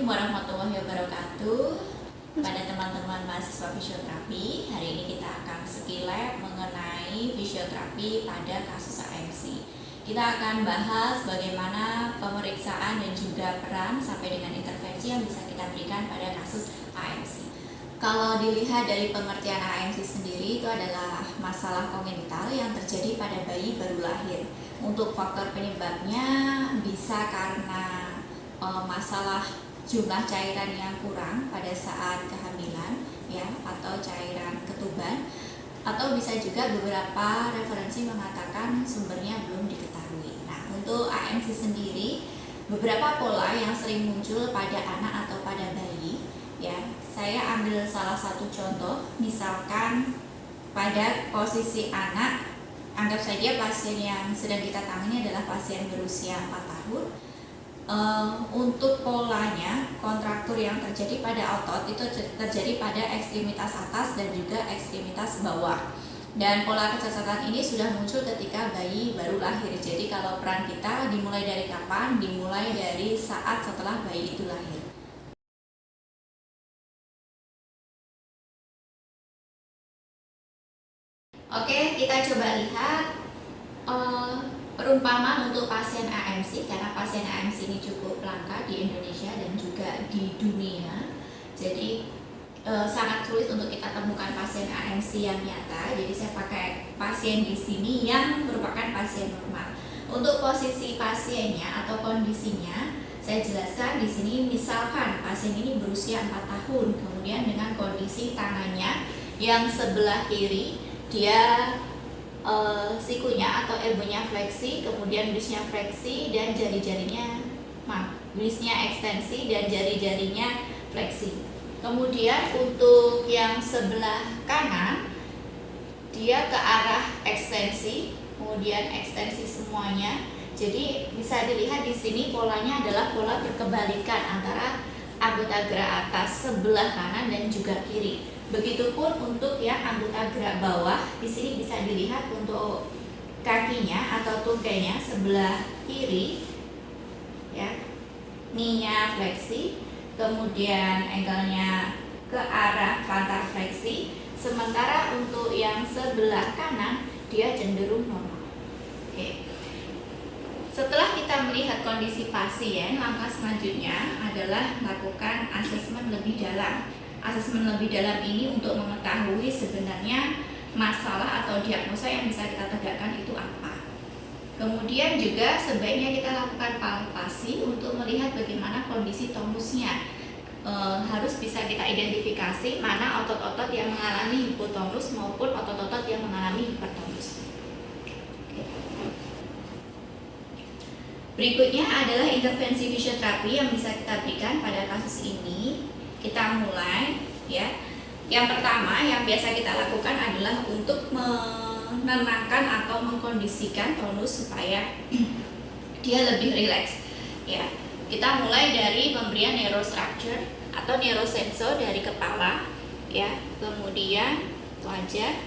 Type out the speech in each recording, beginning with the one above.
warahmatullahi wabarakatuh. Pada teman-teman mahasiswa fisioterapi, hari ini kita akan skillab mengenai fisioterapi pada kasus AMC. Kita akan bahas bagaimana pemeriksaan dan juga peran sampai dengan intervensi yang bisa kita berikan pada kasus AMC. Kalau dilihat dari pengertian AMC sendiri, itu adalah masalah kongenital yang terjadi pada bayi baru lahir. Untuk faktor penyebabnya bisa karena masalah jumlah cairan yang kurang pada saat kehamilan, ya, atau cairan ketuban, atau bisa juga beberapa referensi mengatakan sumbernya belum diketahui. Nah, untuk AMC sendiri, beberapa pola yang sering muncul pada anak atau pada bayi, ya. Saya ambil salah satu contoh, misalkan pada posisi anak, anggap saja pasien yang sedang kita tangani adalah pasien berusia 4 tahun. Untuk polanya, kontraktur yang terjadi pada otot itu terjadi pada ekstremitas atas dan juga ekstremitas bawah. Dan pola kecacatan ini sudah muncul ketika bayi baru lahir. Jadi kalau peran kita dimulai dari kapan? Dimulai dari saat setelah bayi itu lahir. Oke, kita coba lihat perumpamaan untuk pasien AMC, karena pasien AMC ini cukup langka di Indonesia dan juga di dunia. Jadi sangat sulit untuk kita temukan pasien AMC yang nyata. Jadi saya pakai pasien di sini yang merupakan pasien normal. Untuk posisi pasiennya atau kondisinya, saya jelaskan di sini. Misalkan pasien ini berusia 4 tahun, kemudian dengan kondisi tangannya yang sebelah kiri dia sikunya atau elbownya fleksi, kemudian wristnya fleksi dan jari-jarinya wristnya ekstensi dan jari-jarinya fleksi. Kemudian untuk yang sebelah kanan dia ke arah ekstensi, kemudian ekstensi semuanya. Jadi bisa dilihat di sini polanya adalah pola berkebalikan antara anggota gerak atas sebelah kanan dan juga kiri. Begitupun untuk yang anggota gerak bawah, di sini bisa dilihat untuk kakinya atau tungkainya sebelah kiri, ya, knee-nya fleksi, kemudian ankle-nya ke arah plantar fleksi. Sementara untuk yang sebelah kanan dia cenderung normal. Oke. Setelah kita melihat kondisi pasien, langkah selanjutnya adalah melakukan asesmen lebih dalam. Asesmen lebih dalam ini untuk mengetahui sebenarnya masalah atau diagnosa yang bisa kita tegakkan itu apa. Kemudian juga sebaiknya kita lakukan palpasi untuk melihat bagaimana kondisi tonusnya. Harus bisa kita identifikasi mana otot-otot yang mengalami hipotonus maupun otot-otot yang mengalami hipertonus. Berikutnya adalah intervensi fisioterapi yang bisa kita berikan pada kasus ini. Kita mulai, ya. Yang pertama yang biasa kita lakukan adalah untuk menenangkan atau mengkondisikan tonus supaya dia lebih rileks, ya. Kita mulai dari pemberian neurostructure atau neurosensor dari kepala, ya. Kemudian wajah,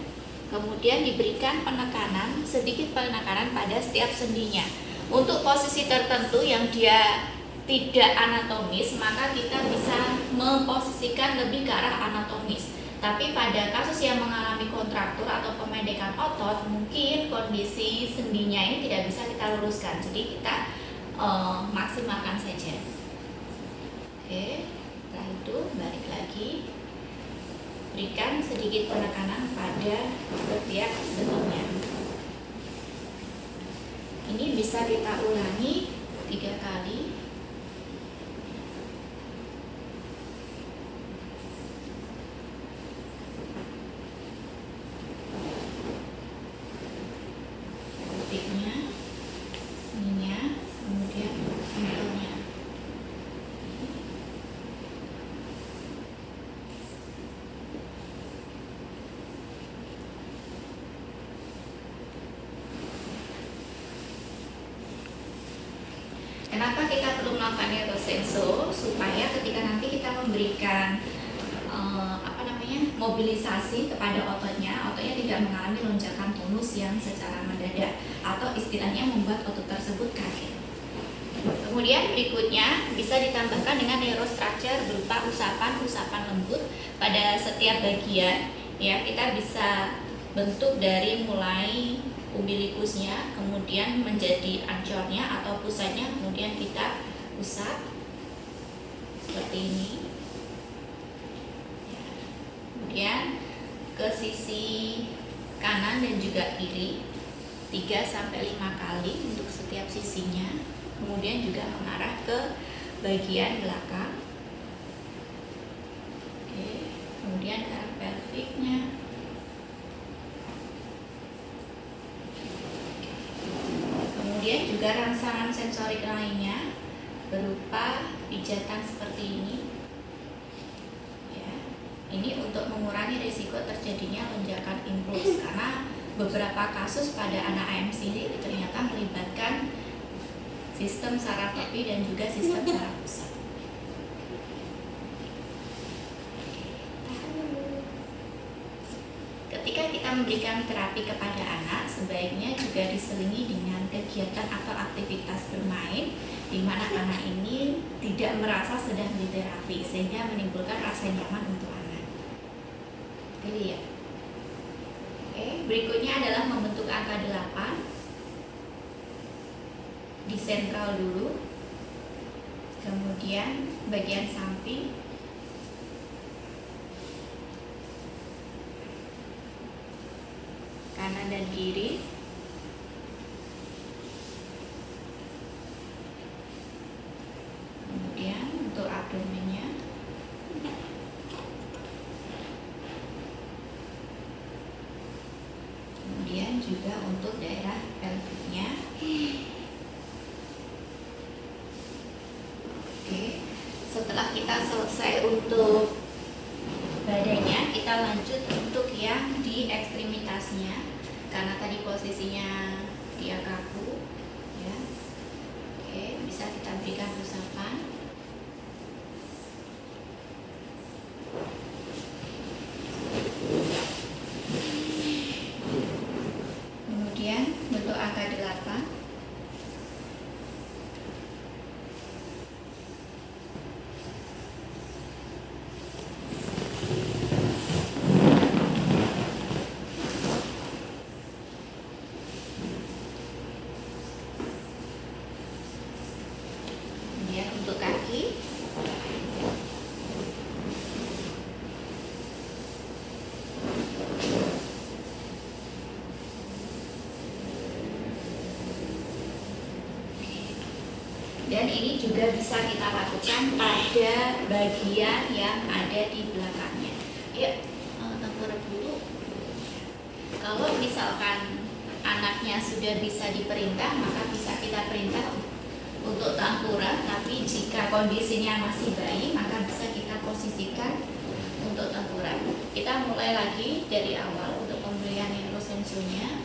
kemudian diberikan penekanan, sedikit penekanan pada setiap sendinya. Untuk posisi tertentu yang dia tidak anatomis, maka kita bisa memposisikan lebih ke arah anatomis. Tapi pada kasus yang mengalami kontraktur atau pemendekan otot, mungkin kondisi sendinya ini tidak bisa kita luruskan. Jadi kita maksimalkan saja. Oke, setelah itu balik lagi, berikan sedikit penekanan pada setiap sendinya. Ini bisa kita ulangi 3 kali. Titiknya, ininya, kemudian ankle-nya. Kenapa kita perlu melakukan neurosensor? Supaya ketika nanti kita memberikan mobilisasi kepada ototnya tidak mengalami lonjakan tonus yang secara mendadak atau istilahnya membuat otot tersebut kaget. Kemudian berikutnya bisa ditambahkan dengan neurostructure berupa usapan lembut pada setiap bagian. Ya, kita bisa bentuk dari mulai umbilikusnya, kemudian menjadi ancornya atau pusatnya, kemudian kita usap seperti ini. Ya. Kemudian ke sisi kanan dan juga kiri 3-5 kali untuk setiap sisinya. Kemudian juga mengarah ke bagian belakang. Oke, kemudian ke arah pelviknya. Kemudian juga rangsangan sensorik lainnya berupa pijatan seperti ini. Ya, ini untuk mengurangi risiko terjadinya lonjakan impuls, karena beberapa kasus pada anak AMC ini ternyata melibatkan sistem saraf tepi dan juga sistem saraf pusat. Ketika kita memberikan terapi kepada anak, sebaiknya juga diselingi dengan kegiatan atau aktivitas bermain, di mana anak ini tidak merasa sedang diterapi, sehingga menimbulkan rasa nyaman untuk anak. Jadi ya. Oke, berikutnya adalah membentuk angka 8 di sentral dulu, kemudian bagian samping, kanan dan kiri, kemudian untuk abdomennya, kemudian juga untuk daerah pelviknya. Setelah kita selesai untuk badannya, kita lanjut untuk yang di ekstremitasnya, karena tadi posisinya dia kaku ya. Oke, bisa kita berikan usapan. Kemudian bentuk angka 8. Untuk kaki, dan ini juga bisa kita lakukan pada bagian yang ada di belakangnya. Yuk, tengkurap dulu. Kalau misalkan anaknya sudah bisa diperintah, maka bisa kita perintah untuk tengkurap, tapi jika kondisinya masih bayi, maka bisa kita posisikan untuk tengkurap. Kita mulai lagi dari awal untuk pemberian neurosensonya.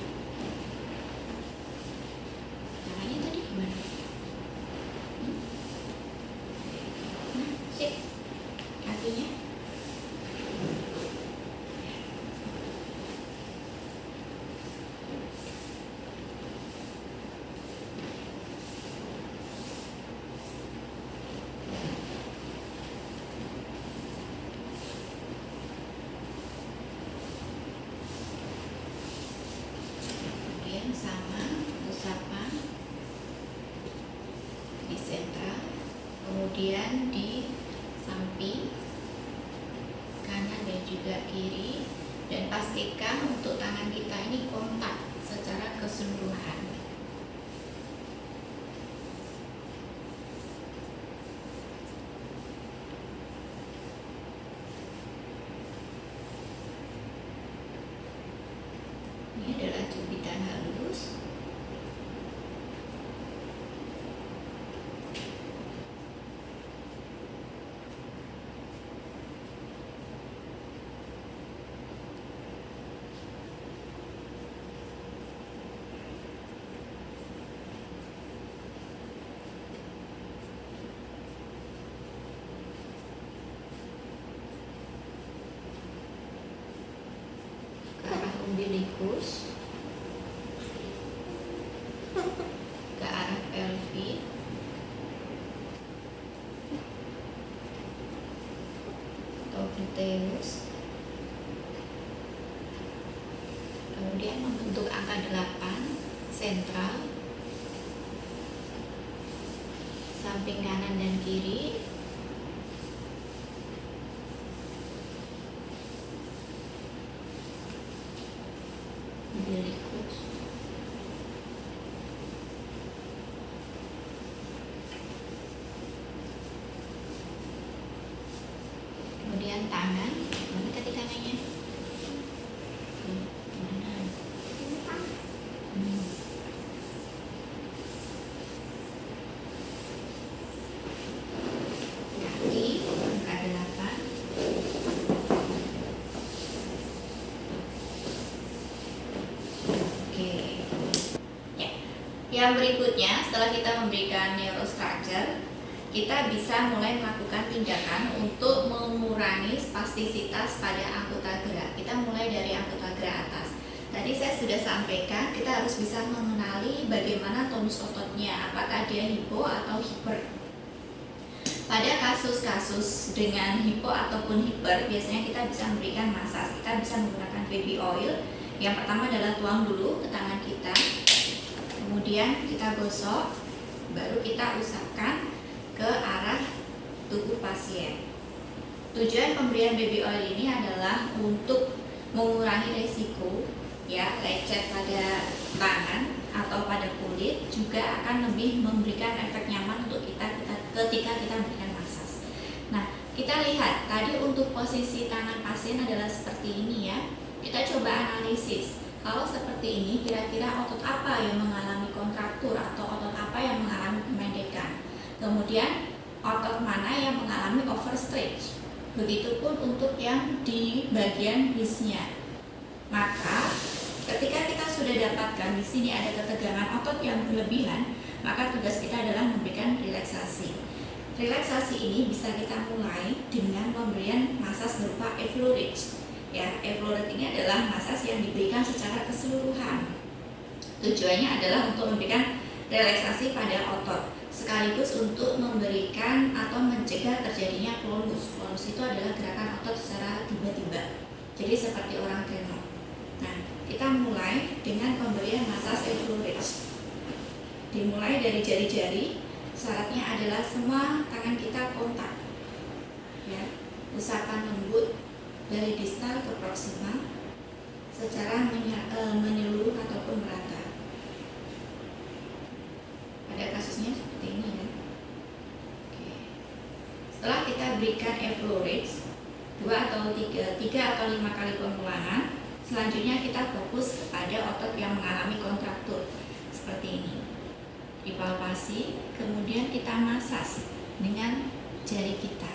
Caranya tadi gimana? Nah, sip. Kakinya. Sama usapan di sentral, kemudian di samping kanan dan juga kiri, dan pastikan untuk tangan kita ini kontak secara keseluruhan. Ini adalah cubitan halus. Umbilikus, ke arah pelvis, nucleus, kemudian membentuk angka 8 sentral, samping kanan dan kiri, umbilicus, kemudian tangan, mana tadi tangannya? Mana? Kaki, angka 8. Oke. Ya. Yang berikutnya, setelah kita memberikan neurostructure, kita bisa mulai melakukan tindakan untuk mengurangi spastisitas pada anggota gerak. Kita mulai dari anggota gerak atas. Tadi saya sudah sampaikan, kita harus bisa mengenali bagaimana tonus ototnya, apakah dia hipo atau hiper. Pada kasus-kasus dengan hipo ataupun hiper, biasanya kita bisa memberikan massage. Kita bisa menggunakan baby oil. Yang pertama adalah tuang dulu ke tangan kita, kemudian kita gosok, baru kita usapkan ke arah tubuh pasien. Tujuan pemberian baby oil ini adalah untuk mengurangi resiko ya lecet pada tangan atau pada kulit, juga akan lebih memberikan efek nyaman untuk kita ketika kita memberikan massage. Nah, kita lihat tadi untuk posisi tangan pasien adalah seperti ini ya. Kita coba analisis. Kalau seperti ini, kira-kira otot apa yang mengalami kontraktur atau otot apa yang mengalami pemendekan? Kemudian otot mana yang mengalami overstretch. Begitupun untuk yang di bagian wristnya. Maka ketika kita sudah dapatkan di sini ada ketegangan otot yang berlebihan, maka tugas kita adalah memberikan relaksasi. Relaksasi ini bisa kita mulai dengan pemberian massage berupa effleurage. Ya, effleurage ini adalah massage yang diberikan secara keseluruhan. Tujuannya adalah untuk memberikan relaksasi pada otot, sekaligus untuk memberikan atau mencegah terjadinya klonus. Klonus itu adalah gerakan otot secara tiba-tiba, jadi seperti orang tremor. Nah, kita mulai dengan pemberian massage effleurage. Dimulai dari jari-jari. Syaratnya adalah semua tangan kita kontak. Ya, usapan lembut dari distal ke proximal secara menyeluruh ataupun merata. Pada kasusnya seperti ini ya. Oke. Setelah kita berikan effleurage 2 atau 5 kali pengulangan, selanjutnya kita fokus kepada otot yang mengalami kontraktur seperti ini. Dipalpasi, kemudian kita massage dengan jari kita.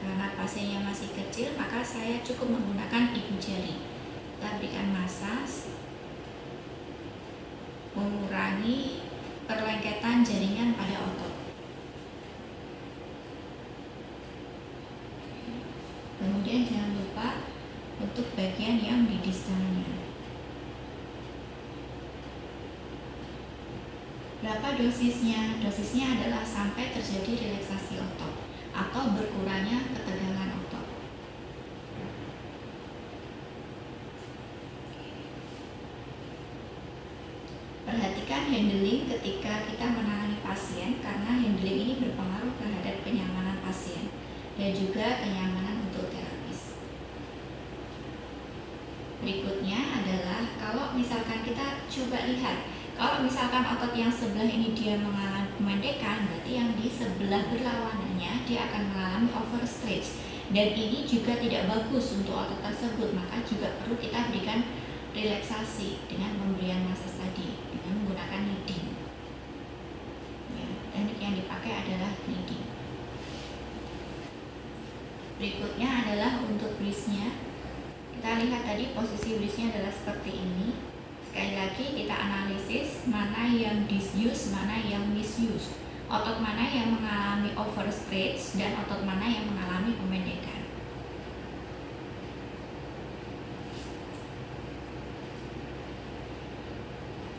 Karena pasiennya masih kecil, maka saya cukup menggunakan ibu jari. Kita berikan massage, mengurangi perlengketan jaringan pada otot. Kemudian jangan lupa untuk bagian yang di distalnya. Berapa dosisnya? Dosisnya adalah sampai terjadi relaksasi otot atau berkurangnya ketegangan otot. Perhatikan handling ketika kita menangani pasien, karena handling ini berpengaruh terhadap kenyamanan pasien dan juga kenyamanan untuk terapis. Berikutnya adalah kalau misalkan kita coba lihat, kalau misalkan otot yang sebelah ini dia mengalami pemendekan, berarti yang di sebelah berlawanannya dia akan mengalami overstretch, dan ini juga tidak bagus untuk otot tersebut. Maka juga perlu kita berikan relaksasi dengan pemberian massage tadi dengan menggunakan kneading. Ya, teknik yang dipakai adalah kneading. Berikutnya adalah untuk wristnya. Kita lihat tadi posisi wristnya adalah seperti ini. Sekali lagi kita analisis mana yang disuse, mana yang misuse, otot mana yang mengalami overstretch dan otot mana yang mengalami pemendekan.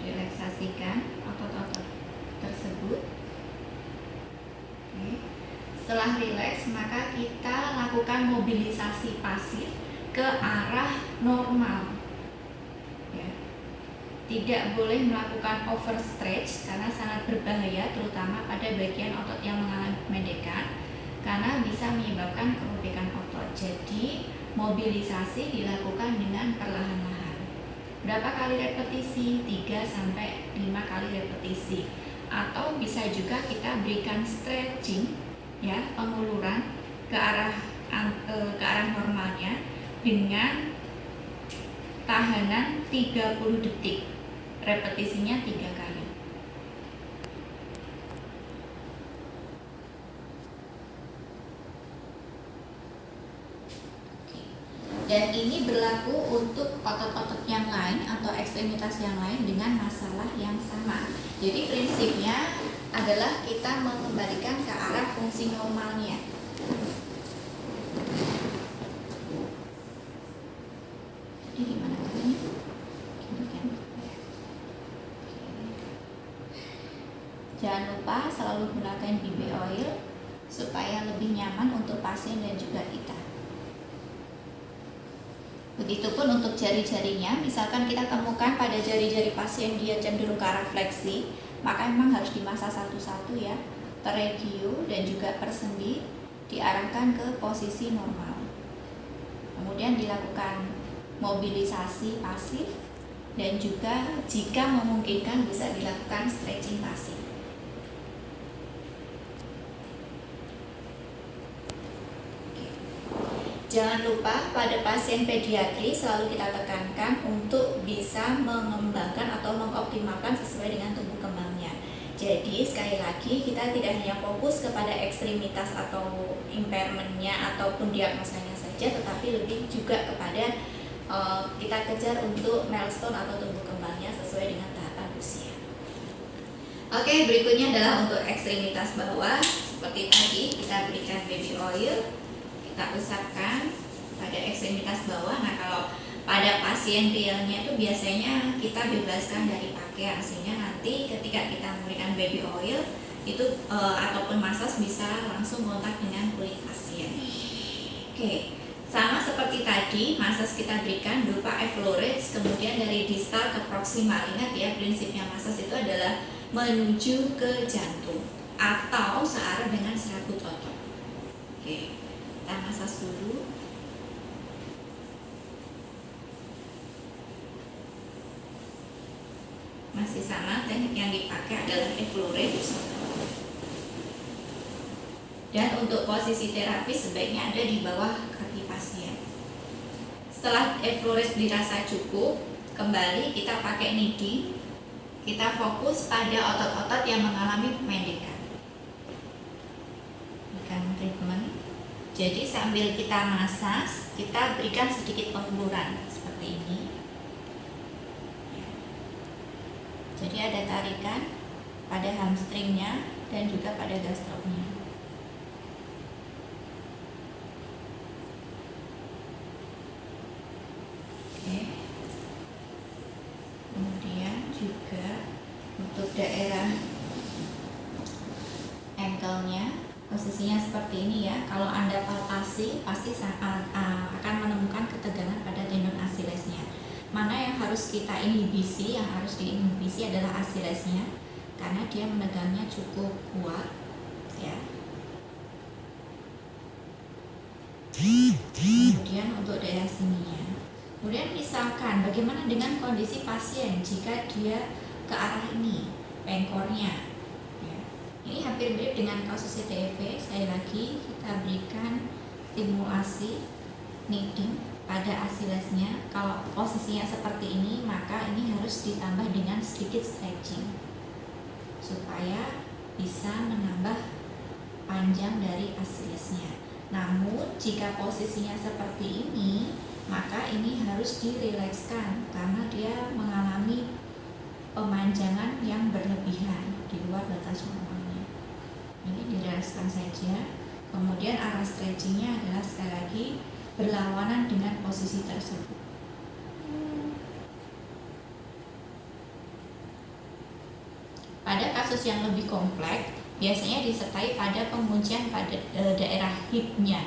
Relaksasikan otot-otot tersebut Setelah rileks, maka kita lakukan mobilisasi pasif ke arah normal. Ya. Tidak boleh melakukan overstretch karena sangat berbahaya, terutama pada bagian otot yang mengalami kependekan, karena bisa menyebabkan kerobekan otot. Jadi, mobilisasi dilakukan dengan perlahan-lahan. Berapa kali repetisi? 3-5 kali repetisi. Atau bisa juga kita berikan stretching, ya, penguluran ke arah normalnya dengan tahanan 30 detik. Repetisinya 3 kali. Dan ini berlaku untuk otot-otot yang lain atau ekstremitas yang lain dengan masalah yang sama. Jadi prinsipnya adalah kita mengembalikan ke arah fungsi normalnya. Jadi gimana caranya? Gini kan? Jangan lupa selalu gunakan BB oil supaya lebih nyaman untuk pasien dan juga kita. Begitupun untuk jari-jarinya, misalkan kita temukan pada jari-jari pasien dia cenderung ke arah fleksi, maka memang harus dimasah satu-satu ya. Pterygium dan juga persendi diarahkan ke posisi normal. Kemudian dilakukan mobilisasi pasif dan juga jika memungkinkan bisa dilakukan stretching pasif. Jangan lupa pada pasien pediatri selalu kita tekankan untuk bisa mengembangkan atau mengoptimalkan sesuai dengan tumbuh kembangnya. Jadi sekali lagi kita tidak hanya fokus kepada ekstremitas atau impairmentnya ataupun diagnosanya saja, tetapi lebih juga kepada kita kejar untuk milestone atau tumbuh kembangnya sesuai dengan tahapan usia. Oke, berikutnya adalah untuk ekstremitas bawah. Seperti tadi kita berikan baby oil, kita usapkan pada ekstremitas bawah. Nah, kalau pada pasien realnya itu biasanya kita bebaskan dari pakaian sehingga nanti ketika kita memberikan baby oil itu ataupun massage bisa langsung kontak dengan kulit pasien. Oke, sama seperti tadi massage kita berikan berupa effleurage, kemudian dari distal ke proximal. Ingat ya, prinsipnya massage itu adalah menuju ke jantung atau searah dengan serabut otot. Oke, kita massage dulu. Masih sama, teknik yang dipakai adalah effleurage. Dan untuk posisi terapi sebaiknya ada di bawah kaki pasien. Setelah effleurage dirasa cukup, kembali kita pakai kneading. Kita fokus pada otot-otot yang mengalami pemendekan. Berikan treatment. Jadi sambil kita massage, kita berikan sedikit penguluran seperti ini. Jadi ada tarikan pada hamstringnya dan juga pada gastroknya. Oke. Kemudian juga untuk daerah ankle-nya posisinya seperti ini ya. Kalau Anda palpasi pasti akan menemukan ketegangan pada tendon Achillesnya. Mana yang harus kita inhibisi, yang harus diinhibisi adalah Achillesnya karena dia menegangnya cukup kuat ya. Kemudian untuk daerah sininya. Kemudian misalkan bagaimana dengan kondisi pasien jika dia ke arah ini, pengkornya ya. Ini hampir mirip dengan kasus CTEV. Sekali lagi kita berikan stimulasi kneading pada Achillesnya. Kalau posisinya seperti ini, maka ini harus ditambah dengan sedikit stretching supaya bisa menambah panjang dari Achillesnya. Namun jika posisinya seperti ini, maka ini harus dirilekskan karena dia mengalami pemanjangan yang berlebihan di luar batas normalnya. Ini dirilekskan saja. Kemudian arah stretchingnya adalah sekali lagi berlawanan dengan posisi tersebut. Pada kasus yang lebih kompleks, biasanya disertai pada penguncian pada daerah hipnya.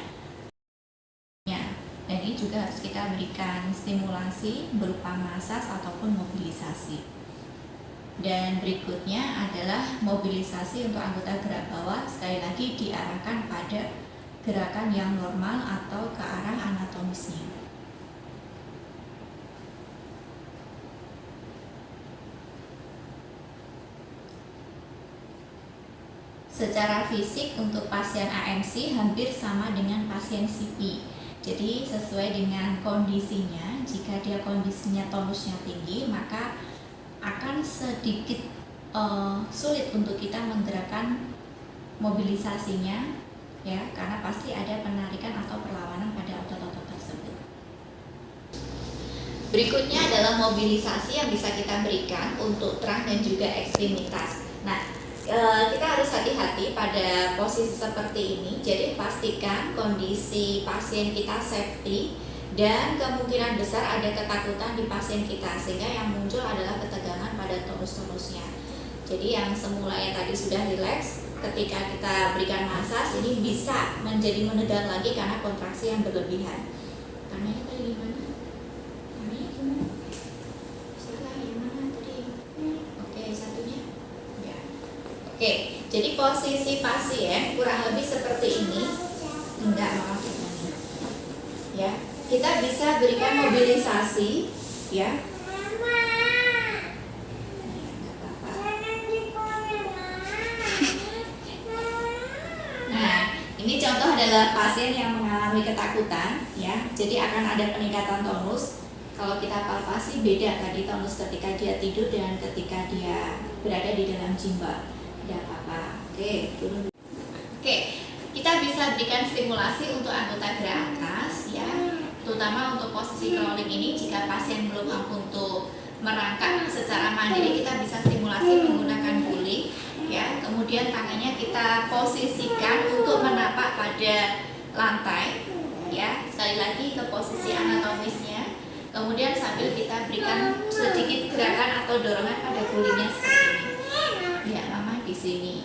Dan ini juga harus kita berikan stimulasi berupa masas ataupun mobilisasi. Dan berikutnya adalah mobilisasi untuk anggota gerak bawah, sekali lagi diarahkan pada gerakan yang normal atau ke arah anatomisnya. Secara fisik untuk pasien AMC hampir sama dengan pasien CP. Jadi sesuai dengan kondisinya, jika dia kondisinya tonusnya tinggi, maka akan sedikit sulit untuk kita menggerakkan mobilisasinya, ya, karena pasti ada penarikan atau perlawanan pada otot-otot tersebut. Berikutnya adalah mobilisasi yang bisa kita berikan untuk trunk dan juga ekstremitas. Nah, kita harus hati-hati pada posisi seperti ini. Jadi pastikan kondisi pasien kita safety dan kemungkinan besar ada ketakutan di pasien kita, sehingga yang muncul adalah ketegangan pada tonus-tonusnya. Jadi yang semula yang tadi sudah rileks, ketika kita berikan masas ini bisa menjadi menegang lagi karena kontraksi yang berlebihan. Tangannya tadi gimana? Tangannya gimana? Salah yang mana tadi? Oke, satunya. Ya. Oke, jadi posisi pasien kurang lebih seperti ini. Enggak, maaf. Ya, kita bisa berikan mobilisasi, ya. Nah, ini contoh adalah pasien yang mengalami ketakutan, ya. Jadi akan ada peningkatan tonus. Kalau kita palpasi beda tadi tonus ketika dia tidur dengan ketika dia berada di dalam jimba. Tidak apa-apa. Oke, turun. Oke, kita bisa berikan stimulasi untuk anggota gerak atas, ya. Terutama untuk posisi crawling ini, jika pasien belum mampu untuk merangkak secara mandiri, kita bisa stimulasi menggunakan guling, ya. Kemudian tangannya kita posisikan untuk menapak pada lantai, ya. Sekali lagi ke posisi anatomisnya. Kemudian sambil kita berikan sedikit gerakan atau dorongan pada gulingnya seperti ini. Ya, mama di sini.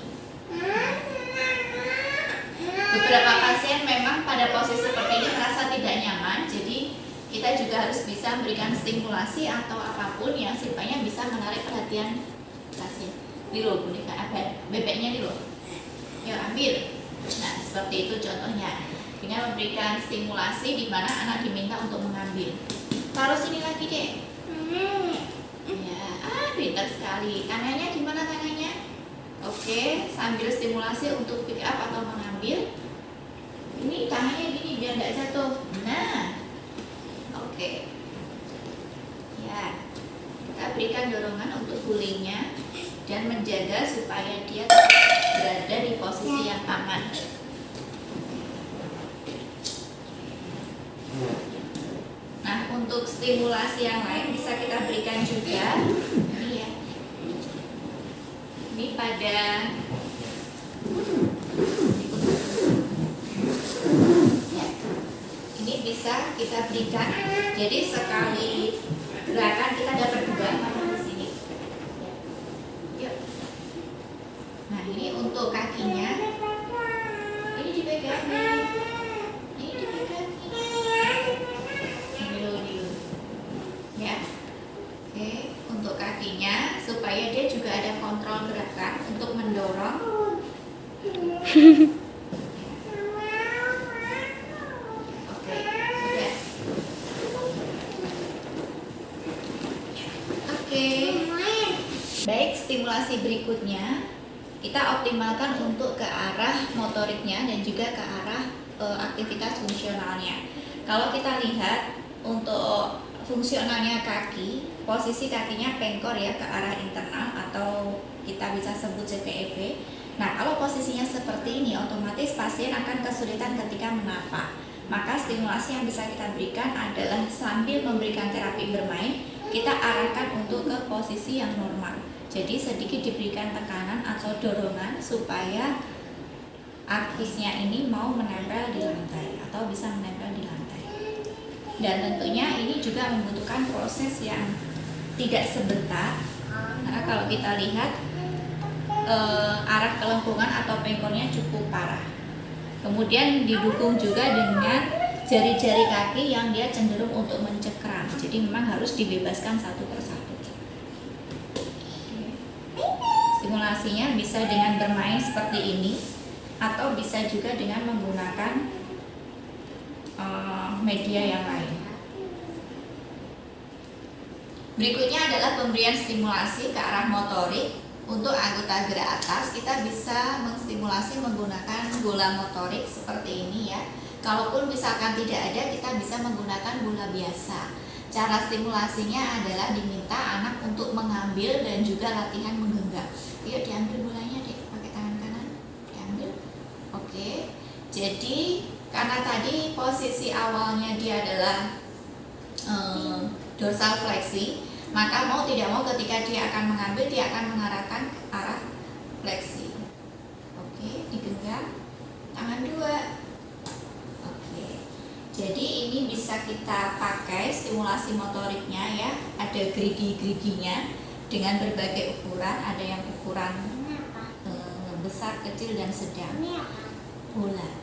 Beberapa pasien memang pada posisi seperti ini merasa tidak nyaman, jadi kita juga harus bisa memberikan stimulasi atau apapun yang sifatnya bisa menarik perhatian pasien. Ini loh boneka apa? Bebeknya ini loh. Yuk ambil. Nah, seperti itu contohnya. Dengan memberikan stimulasi di mana anak diminta untuk mengambil. Taruh sini lagi deh. Ya, pintar sekali. Tangannya gimana tangannya? Oke, sambil stimulasi untuk pick up atau mengambil. Ini tangannya gini biar nggak jatuh. Nah, oke. Ya, kita berikan dorongan untuk gulingnya dan menjaga supaya dia berada di posisi yang aman. Nah, untuk stimulasi yang lain bisa kita berikan juga. Ini ya. Ini pada ya. Ini bisa kita berikan. Jadi sekali gerakan kita dapat dua di sini. Yuk. Nah, ini untuk kakinya. Ini dipegang. Ini dipegang. Ya. Oke, untuk kakinya supaya dia juga ada kontrol gerakan untuk mendorong. Oke, sudah. Oke. Baik, stimulasi berikutnya kita optimalkan untuk ke arah motoriknya dan juga ke arah aktivitas fungsionalnya. Kalau kita lihat untuk fungsionalnya kaki, posisi kakinya pengkor ya ke arah internal atau kita bisa sebut CTEV. Nah, kalau posisinya seperti ini, otomatis pasien akan kesulitan ketika menapak. Maka stimulasi yang bisa kita berikan adalah sambil memberikan terapi bermain, kita arahkan untuk ke posisi yang normal. Jadi sedikit diberikan tekanan atau dorongan supaya arkisnya ini mau menempel di lantai atau bisa menempel di lantai. Dan tentunya ini juga membutuhkan proses yang tidak sebentar. Karena kalau kita lihat arah kelengkungan atau pengkornya cukup parah. Kemudian didukung juga dengan jari-jari kaki yang dia cenderung untuk mencekram. Jadi memang harus dibebaskan satu persatu. Stimulasinya bisa dengan bermain seperti ini, atau bisa juga dengan menggunakan media yang lain. Berikutnya adalah pemberian stimulasi ke arah motorik. Untuk anggota gerak atas, kita bisa menstimulasi menggunakan bola motorik seperti ini ya. Kalaupun misalkan tidak ada, kita bisa menggunakan bola biasa. Cara stimulasinya adalah diminta anak untuk mengambil dan juga latihan menggenggam. Yuk diambil bolanya deh, pakai tangan kanan, diambil. Oke, jadi karena tadi posisi awalnya dia adalah dorsal fleksi, maka mau tidak mau ketika dia akan mengambil, dia akan mengarahkan ke arah fleksi. Oke, digenggam, tangan dua. Oke, jadi ini bisa kita pakai stimulasi motoriknya ya. Ada gerigi-geriginya dengan berbagai ukuran. Ada yang ukuran besar, kecil, dan sedang. Bola.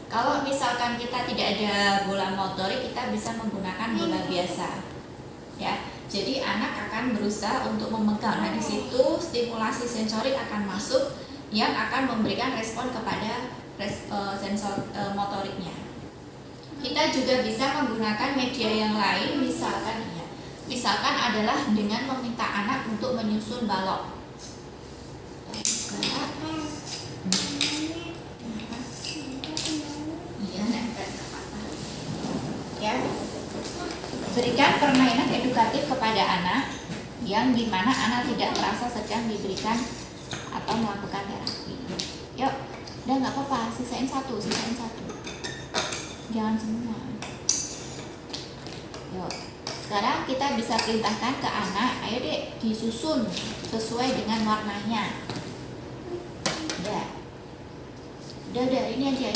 Kalau misalkan kita tidak ada bola motorik, kita bisa menggunakan bola biasa. Ya, jadi anak akan berusaha untuk memegang. Nah, di situ stimulasi sensorik akan masuk yang akan memberikan respon kepada sensor motoriknya. Kita juga bisa menggunakan media yang lain, misalkan adalah dengan meminta anak untuk menyusun balok. Ya, berikan permainan edukatif kepada anak yang dimana anak tidak merasa sedang diberikan atau melakukan terapi. Yuk, udah nggak apa-apa, sisain satu, jangan semua. Yuk, sekarang kita bisa perintahkan ke anak, ayo dek disusun sesuai dengan warnanya. Udah, ini aja.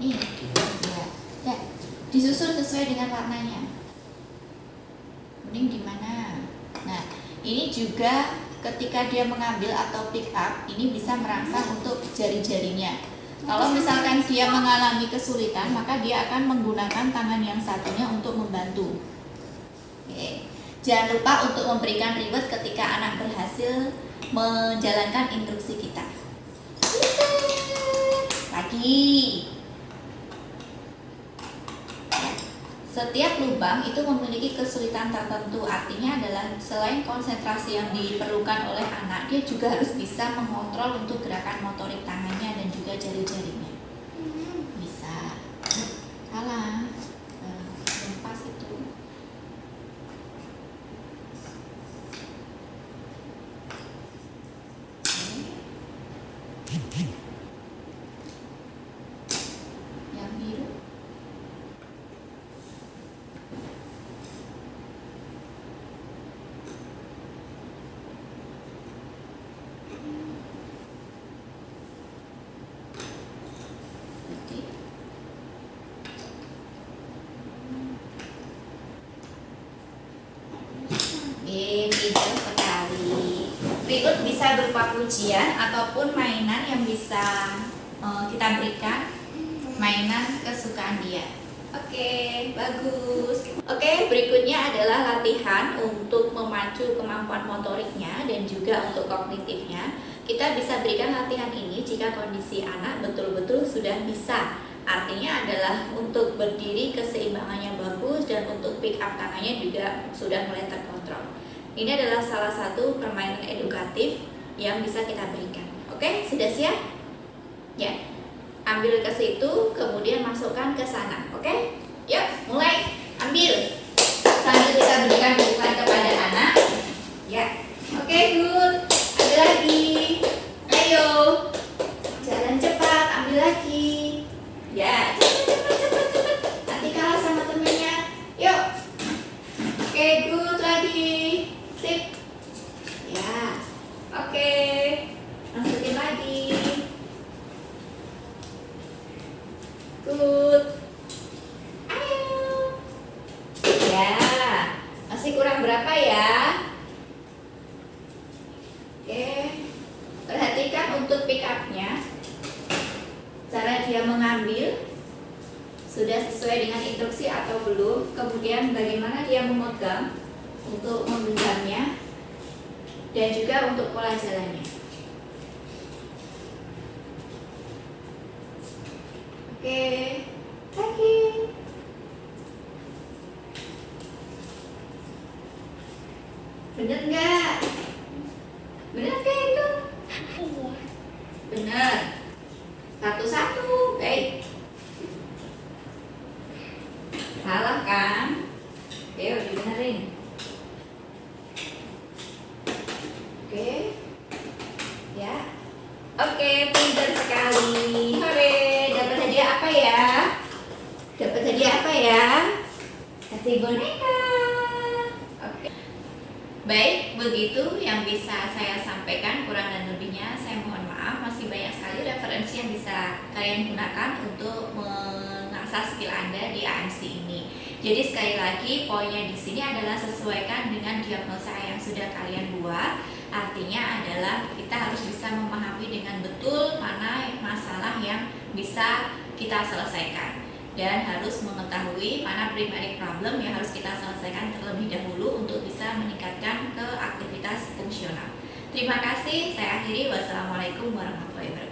Nih, ya, disusun sesuai dengan warnanya. Kuning di mana? Nah, ini juga ketika dia mengambil atau pick up, ini bisa merangsang untuk jari-jarinya. Kalau misalkan dia mengalami kesulitan, maka dia akan menggunakan tangan yang satunya untuk membantu. Oke. Jangan lupa untuk memberikan reward ketika anak berhasil menjalankan instruksi kita. Lagi. Setiap lubang itu memiliki kesulitan tertentu. Artinya adalah selain konsentrasi yang diperlukan oleh anak, dia juga harus bisa mengontrol untuk gerakan motorik tangannya dan juga jari-jarinya. Bisa. Salah. Pas itu. Yang biru. Pintar sekali. Berikut bisa berupa pujian ataupun mainan yang bisa kita berikan, mainan kesukaan dia. Oke, bagus. Oke, berikutnya adalah latihan untuk memacu kemampuan motoriknya dan juga untuk kognitifnya. Kita bisa berikan latihan ini jika kondisi anak betul-betul sudah bisa. Artinya adalah untuk berdiri keseimbangannya bagus dan untuk pick up tangannya juga sudah mulai terkontrol. Ini adalah salah satu permainan edukatif yang bisa kita berikan. Oke, sudah siap? Ya, ambil ke situ, kemudian masukkan ke sana. Oke, yuk mulai ambil. Sambil kita berikan dukungan kepada anak. Ya, oke, good. Ambil lagi. Ayo, jalan cepat, ambil lagi. Ya, cepat. Nanti kalah sama temennya. Yuk. Oke, good lagi. Sip. Ya. Oke. Masukin lagi. Good. Ayo. Ya. Masih kurang berapa ya? Oke. dia mengambil, sudah sesuai dengan instruksi atau belum, kemudian bagaimana dia memegang untuk menggenggamnya, dan juga untuk pola jalannya. Oke, kaki. Bener nggak? Bener nggak itu? Iya. Bener. Satu-satu, baik. Salah kan? Oke, udah dibenerin. Oke. Ya. Oke, pintar sekali. Hore, dapat hadiah apa ya? Dapat hadiah apa ya? Kasih boneka. Oke. Baik, begitu yang bisa saya sampaikan, kurang dan lebihnya saya mohon maaf. Masih banyak sekali referensi yang bisa kalian gunakan untuk mengasah skill Anda di AMC ini. Jadi sekali lagi poinnya di sini adalah sesuaikan dengan diagnosa yang sudah kalian buat. Artinya adalah kita harus bisa memahami dengan betul mana masalah yang bisa kita selesaikan, dan harus mengetahui mana primary problem yang harus kita selesaikan terlebih dahulu untuk bisa meningkatkan ke aktivitas fungsional. Terima kasih, saya akhiri. Wassalamualaikum warahmatullahi wabarakatuh.